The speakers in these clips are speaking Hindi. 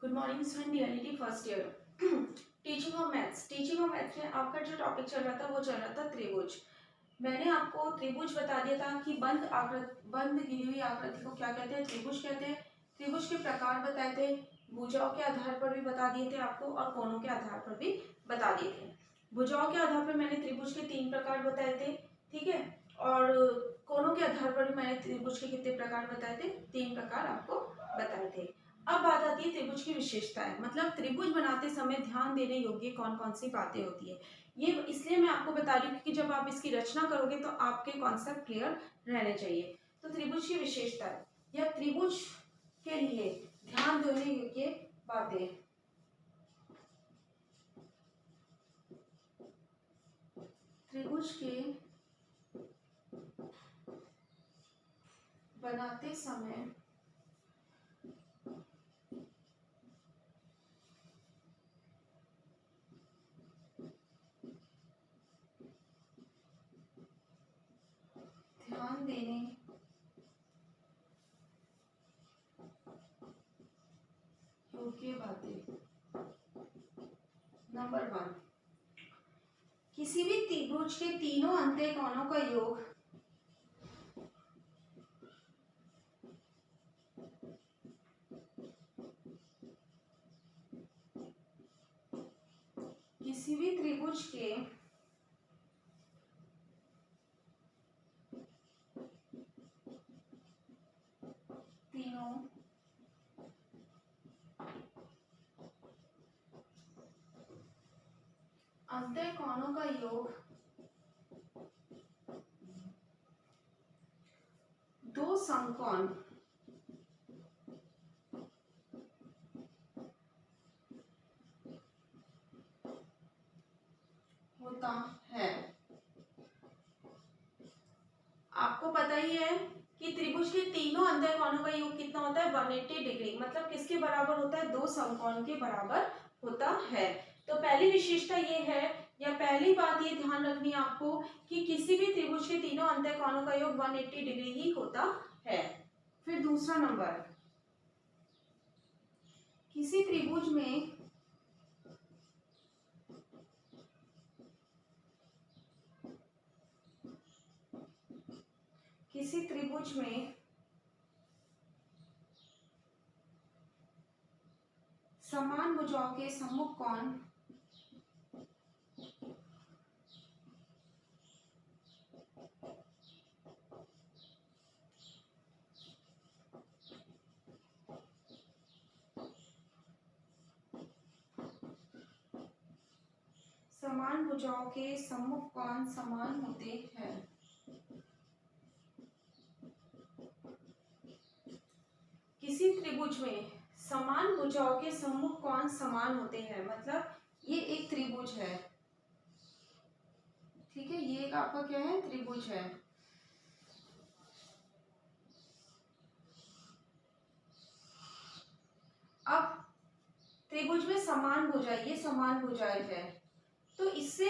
Good morning student, DElEd first year. Teaching of maths में आपका जो टॉपिक चल रहा था वो चल रहा था त्रिभुज। मैंने आपको त्रिभुज बता दिया था कि बंद गिरी हुई आकृति को क्या कहते हैं, त्रिभुज कहते हैं। त्रिभुज के प्रकार बताए थे, भुजाओं के आधार पर भी बता दिए थे आपको और कोणों के आधार पर भी बता दिए थे। भुजाओं के आधार पर मैंने त्रिभुज के 3 प्रकार बताए थे, ठीक है। और कोणों के आधार पर भी मैंने त्रिभुज के कितने प्रकार बताए थे, 3 प्रकार आपको बताए थे। अब बात आती है त्रिभुज की विशेषताएं, मतलब त्रिभुज बनाते समय ध्यान देने योग्य कौन कौन सी बातें होती है। ये इसलिए मैं आपको बता रही हूँ क्योंकि जब आप इसकी रचना करोगे तो आपके कॉन्सेप्ट क्लियर रहने चाहिए। तो त्रिभुज की विशेषताएं या त्रिभुज के लिए ध्यान देने योग्य बातें। त्रिभुज के बनाते समय ध्यान देने योग्य बातें। नंबर 1, किसी भी त्रिभुज के तीनों अंत्य कोणों का योग किसी भी त्रिभुज के तीनों अंत्य कोणों का योग दो समकोण होता है। आपको पता ही है कि त्रिभुज के तीनों अंत्य कोणों का योग कितना होता है, 180 डिग्री, मतलब किसके बराबर होता है, दो समकोण के बराबर होता है। तो पहली विशेषता ये है या पहली बात ये ध्यान रखनी है आपको कि किसी भी त्रिभुज के तीनों अंत्य कोणों का योग 180 डिग्री ही होता है। फिर दूसरा नंबर, किसी त्रिभुज में समान भुजाओं के सम्मुख कोण समान होते हैं। किसी त्रिभुज में समान भुजाओं के सम्मुख कोण समान होते हैं, मतलब ये एक त्रिभुज है, ठीक है, ये एक आपका क्या है, त्रिभुज है। अब त्रिभुज में समान भुजाएं, ये समान भुजाएं है, तो इससे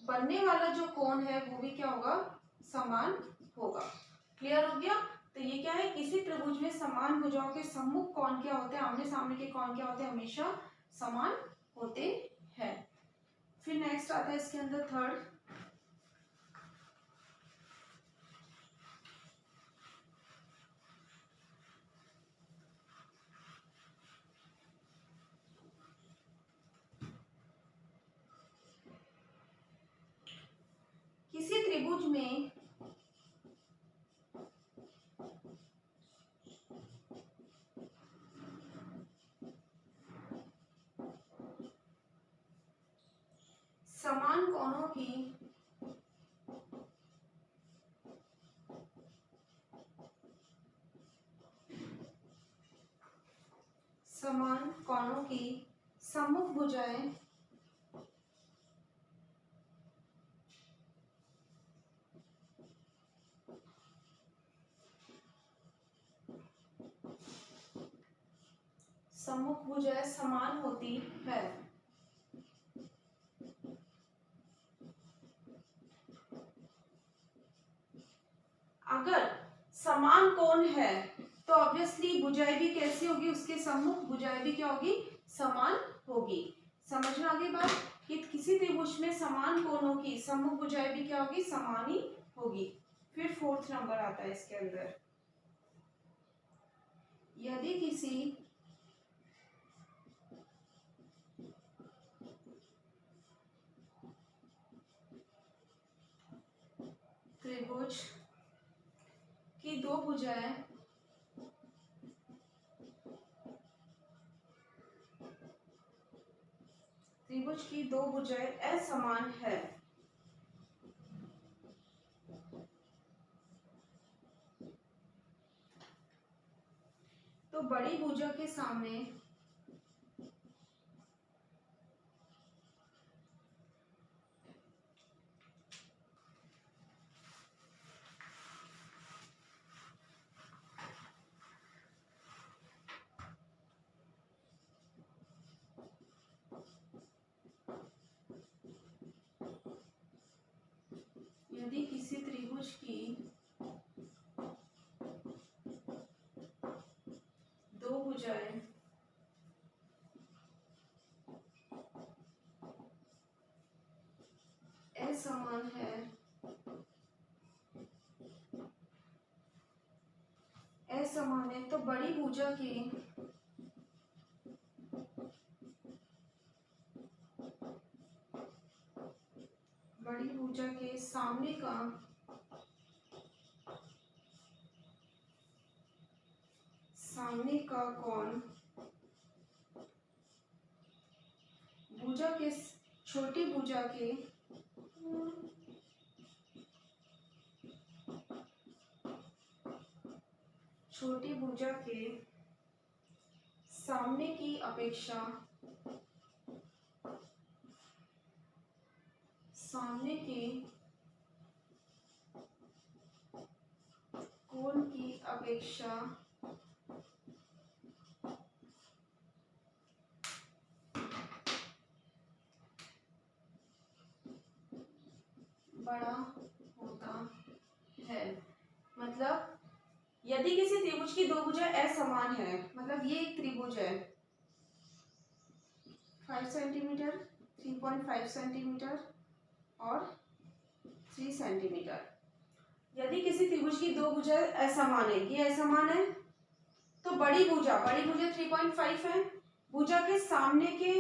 बनने वाला जो कोण है वो भी क्या होगा, समान होगा। क्लियर हो गया। तो ये क्या है, किसी त्रिभुज में समान भुजाओं के सम्मुख कोण क्या होते हैं, आमने सामने के कोण क्या होते हैं, हमेशा समान होते हैं। फिर नेक्स्ट आता है इसके अंदर थर्ड, किसी त्रिभुज में समान कोणों की सम्मुख भुजाएं समान होती है। अगर समान कोण है तो ऑब्वियसली भुजाएं भी कैसी होगी, उसके सम्मुख भुजाएं भी क्या होगी, समान होगी। समझ में आ गई बात कि किसी त्रिभुज में समान कोणों की सम्मुख भुजाएं भी क्या होगी, समान ही होगी। फिर फोर्थ नंबर आता है इसके अंदर, यदि किसी त्रिभुज की दो भुजाएं त्रिभुज की दो भुजाएं असमान है, तो बड़ी भुजा के सामने यदि किसी त्रिभुज की दो भुजाएं असमान है, असमान है, तो बड़ी भुजा के सामने का कोण भुजा के छोटी भुजा के सामने की अपेक्षा सामने के कोण की अपेक्षा बड़ा होता है। मतलब यदि किसी त्रिभुज की दो भुजाएं असमान है, मतलब ये एक त्रिभुज है 5 सेंटीमीटर, 3.5 सेंटीमीटर और 3 सेंटीमीटर। यदि किसी त्रिभुज की दो भुजाएं असमान है, ये असमान है, तो बड़ी भुजा 3.5 है, भुजा के सामने के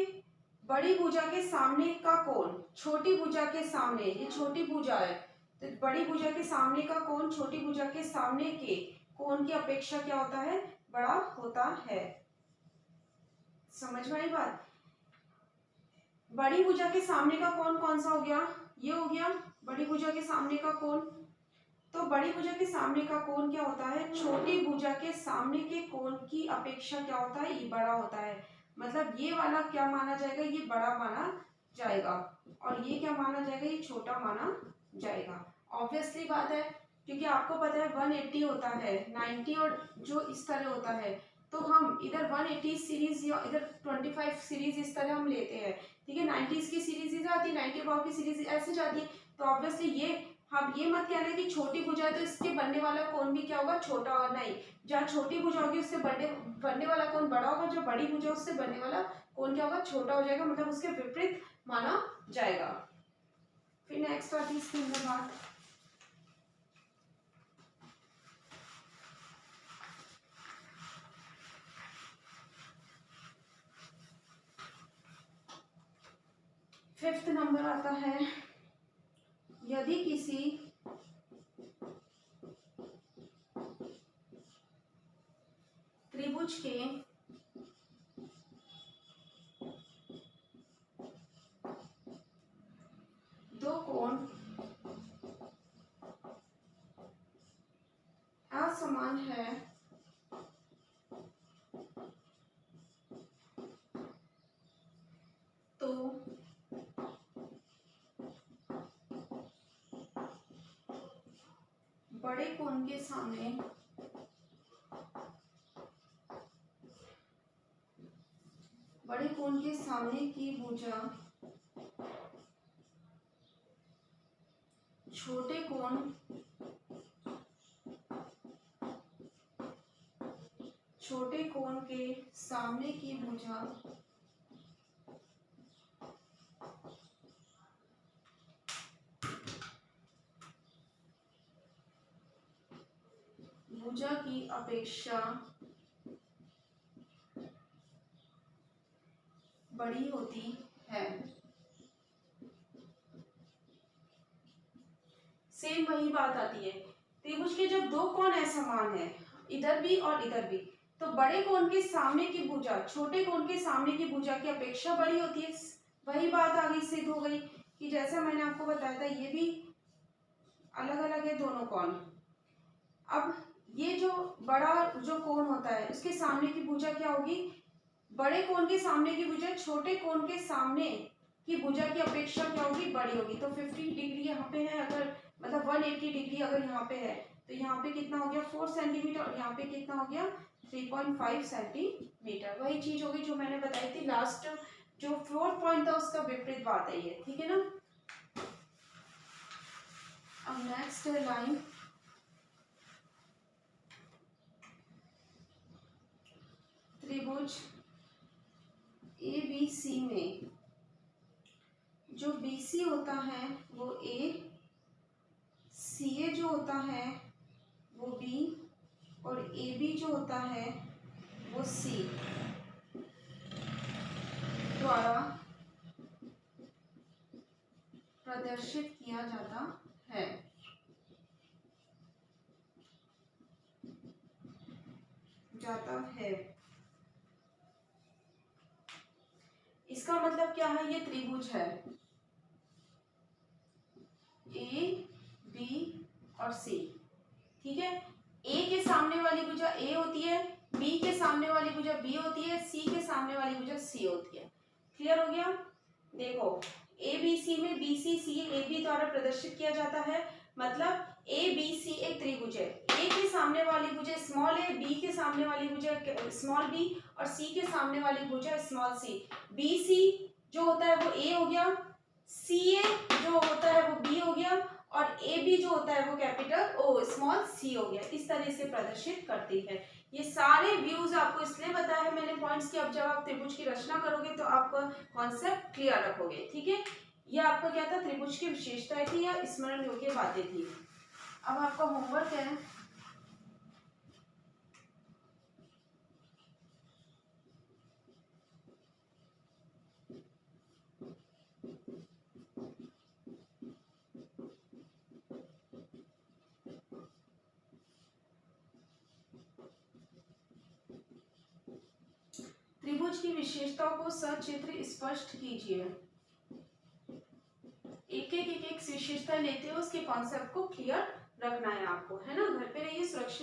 बड़ी भुजा के सामने का कोण छोटी भुजा के सामने, ये छोटी भुजा है, तो बड़ी भुजा के सामने का कोण छोटी भुजा के सामने के कोण की अपेक्षा क्या होता है, बड़ा होता है। समझ में आई बात। बड़ी भुजा के सामने का कोण कौन सा हो गया, ये हो गया बड़ी भुजा के सामने का कोण। तो बड़ी भुजा के सामने का कोण क्या होता है, छोटी भुजा के सामने के कोण की अपेक्षा क्या होता है, ये बड़ा होता है। मतलब ये वाला क्या माना जाएगा, ये बड़ा माना जाएगा, और ये क्या माना जाएगा, ये छोटा माना जाएगा। ऑब्वियसली बात है, क्योंकि आपको पता है 180 होता है, 90 और जो इस तरह होता है, तो हम इधर 180 सीरीज या इधर 25 सीरीज इस तरह हम लेते हैं, ठीक है। 90s की सीरीज इधर आती है, 90 अबाव की सीरीज ऐसे जाती है। तो ऑब्वियसली ये हम ये मत कहना कि छोटी भुजा है तो इसके बनने वाला कोण भी क्या होगा, छोटा और नहीं। जहाँ छोटी भुजा होगी उससे बनने वाला कोण बड़ा होगा, जो बड़ी भुजा उससे बनने वाला कोण क्या होगा, छोटा हो जाएगा, मतलब उसके विपरीत माना जाएगा। फिर नेक्स्ट आती है इसके अंदर बात, फिफ्थ नंबर आता है, यदि किसी त्रिभुज के दो कोण असमान है, तो बड़े कोण के सामने की भुजा छोटे कोण छोटे कोण के सामने की भुजा की अपेक्षा बड़ी होती है। सेम वही बात आती है, त्रिभुज के जब दो कोण असमान है, इधर भी और इधर भी, तो बड़े कोण के सामने की भुजा छोटे कोण के सामने की भुजा की अपेक्षा बड़ी होती है। वही बात आगे सिद्ध हो गई कि जैसा मैंने आपको बताया था, ये भी अलग अलग है दोनों कोण। अब ये जो बड़ा जो कोण होता है उसके सामने की भुजा क्या होगी, बड़े कोण के सामने की भुजा छोटे कोण के सामने की भुजा की अपेक्षा क्या होगी, बड़ी होगी। तो 50 डिग्री यहाँ पे है, अगर मतलब 180 डिग्री अगर यहाँ पे है, तो यहाँ पे कितना हो गया 4 सेंटीमीटर, और यहाँ पे कितना हो गया 3.5 सेंटीमीटर। वही चीज होगी जो मैंने बताई थी लास्ट, जो 4 पॉइंट था उसका विपरीत बात है ये, ठीक है ना। अब नेक्स्ट है लाइन, त्रिभुज ABC में जो BC होता है वो A, CA जो होता है वो B, और AB जो होता है वो C द्वारा प्रदर्शित किया जाता है। इसका मतलब क्या है, ये त्रिभुज है A, B और C, ठीक है। A के सामने वाली भुजा A होती है, B के सामने वाली भुजा B होती है, C के सामने वाली भुजा C होती है। क्लियर हो गया। देखो ABC में BC C AB द्वारा प्रदर्शित किया जाता है, मतलब ABC एक त्रिभुज है। A के सामने वाली भुजा स्मॉल a, B के सामने वाली भुजा स्मॉल b, और C के सामने वाली भुजा स्मॉल c। BC जो होता है वो A हो गया, CA जो होता है वो B हो गया, और AB जो होता है वो कैपिटल O स्मॉल c हो गया। इस तरह से प्रदर्शित करती है। ये सारे व्यूज आपको इसलिए बताया है मैंने पॉइंट्स की, अब जब आप त्रिभुज की रचना करोगे तो आप कॉन्सेप्ट क्लियर रखोगे, ठीक है। ये आपका क्या था, त्रिभुज की विशेषताएं थी या स्मरण योग्य बातें थी। अब आपका होमवर्क है, त्रिभुज की विशेषताओं को सचित्र स्पष्ट कीजिए। एक एक विशेषता लेते हो, उसके कॉन्सेप्ट को क्लियर रखना है आपको, है ना। घर पे रहिए, सुरक्षित